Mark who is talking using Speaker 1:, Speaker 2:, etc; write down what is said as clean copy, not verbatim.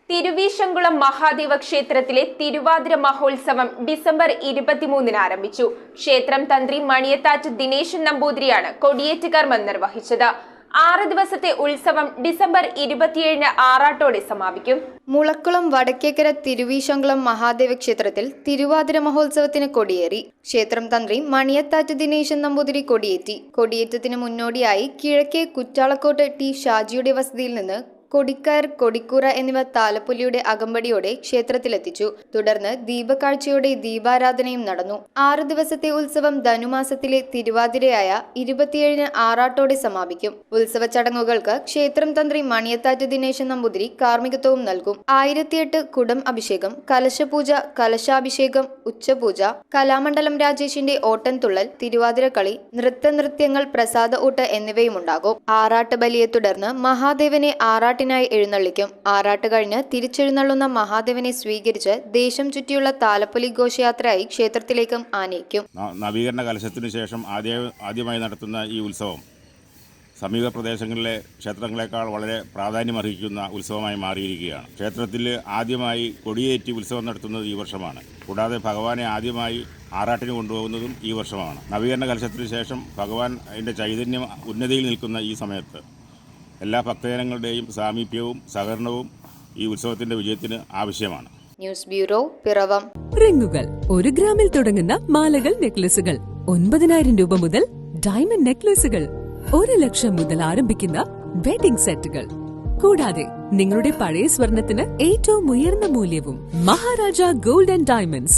Speaker 1: തിരുവീശംകുളം മഹാദേവ ക്ഷേത്രത്തിലെ തിരുവാതിര മഹോത്സവം ഡിസംബർ 23-ന് ആരംഭിച്ചു. ക്ഷേത്രം തന്ത്രി മണിയത്താറ്റ് ദിനേശൻ നമ്പൂതിരിയാണ് കൊടിയേറ്റ് കർമ്മം നിർവഹിച്ചത്. 6 ദിവസത്തെ ഉത്സവം ഡിസംബർ 27-ന് ആറാട്ടോടെ സമാപിക്കും.
Speaker 2: മുളക്കുളം വടക്കേക്കര തിരുവീശംകുളം മഹാദേവ ക്ഷേത്രത്തിൽ തിരുവാതിര മഹോത്സവത്തിന് കൊടിയേറി. ക്ഷേത്രം തന്ത്രി മണിയത്താറ്റ് ദിനേശൻ നമ്പൂതിരി കൊടിയേറ്റി. കൊടിയേറ്റത്തിന് മുന്നോടിയായി കിഴക്കേ കുറ്റാളക്കോട്ട് ടി ഷാജിയുടെ വസതിയിൽ നിന്ന് കൊടിക്കയർ, കൊടിക്കൂറ എന്നിവ താലപ്പൊലിയുടെ അകമ്പടിയോടെ ക്ഷേത്രത്തിലെത്തിച്ചു. തുടർന്ന് ദീപക്കാഴ്ചയോടെ ദീപാരാധനയും നടന്നു. 6 ദിവസത്തെ ഉത്സവം ധനുമാസത്തിലെ തിരുവാതിരയായ 27-ന് ആറാട്ടോടെ സമാപിക്കും. ഉത്സവ ചടങ്ങുകൾക്ക് ക്ഷേത്രം തന്ത്രി മണിയത്താറ്റ് ദിനേശൻ നമ്പൂതിരി കാർമ്മികത്വവും നൽകും. 1008 കുടം അഭിഷേകം, കലശപൂജ, കലശാഭിഷേകം, ഉച്ചപൂജ, കലാമണ്ഡലം രാജേഷിന്റെ ഓട്ടൻതുള്ളൽ, തിരുവാതിരക്കളി, നൃത്തനൃത്യങ്ങൾ, പ്രസാദ ഊട്ട് എന്നിവയുമുണ്ടാകും. ആറാട്ട് ബലിയെ തുടർന്ന് മഹാദേവനെ ആറാട്ടിനായി എഴുന്നള്ളിക്കും. ആറാട്ട് കഴിഞ്ഞ് തിരിച്ചെഴുന്നള്ളുന്ന മഹാദേവനെ സ്വീകരിച്ച് ദേശം ചുറ്റിയുള്ള താലപ്പൊലി ഘോഷയാത്രയായി ക്ഷേത്രത്തിലേക്കും ആനയിക്കും.
Speaker 3: നവീകരണ കലശത്തിനു ശേഷം ആദ്യമായി നടത്തുന്ന ഈ ഉത്സവം സമീപ പ്രദേശങ്ങളിലെ ക്ഷേത്രങ്ങളെക്കാൾ വളരെ പ്രാധാന്യമർഹിക്കുന്ന ഉത്സവമായി മാറിയിരിക്കുകയാണ്. ക്ഷേത്രത്തിൽ ആദ്യമായി കൊടിയേറ്റി ഉത്സവം നടത്തുന്നത് ഈ വർഷമാണ്. കൂടാതെ ഭഗവാനെ ആദ്യമായി ആറാട്ടിന് കൊണ്ടുപോകുന്നതും ഈ വർഷമാണ്. നവീകരണ കലശത്തിനു ശേഷം ഭഗവാൻ അതിൻ്റെ ചൈതന്യം ഉന്നതിയിൽ നിൽക്കുന്ന ഈ സമയത്ത് എല്ലാ ഭക്തജനങ്ങളുടെയും സാമീപ്യവും സഹകരണവും ഈ ഉത്സവത്തിന്റെ വിജയത്തിന് ആവശ്യമാണ്.
Speaker 2: News bureau, Piravom.
Speaker 4: റിങ്ങുകൾ 1 ഗ്രാമിൽ തുടങ്ങുന്ന മാലകൾ, നെക്ലസുകൾ 9,000 രൂപ മുതൽ ഡയമണ്ട് നെക്ലസുകൾ 1 ലക്ഷം മുതൽ ആരംഭിക്കുന്ന വെഡിംഗ് സെറ്റുകൾ. കൂടാതെ നിങ്ങളുടെ പഴയ സ്വർണത്തിന് ഏറ്റവും ഉയർന്ന മൂല്യവും. Maharaja gold and diamonds,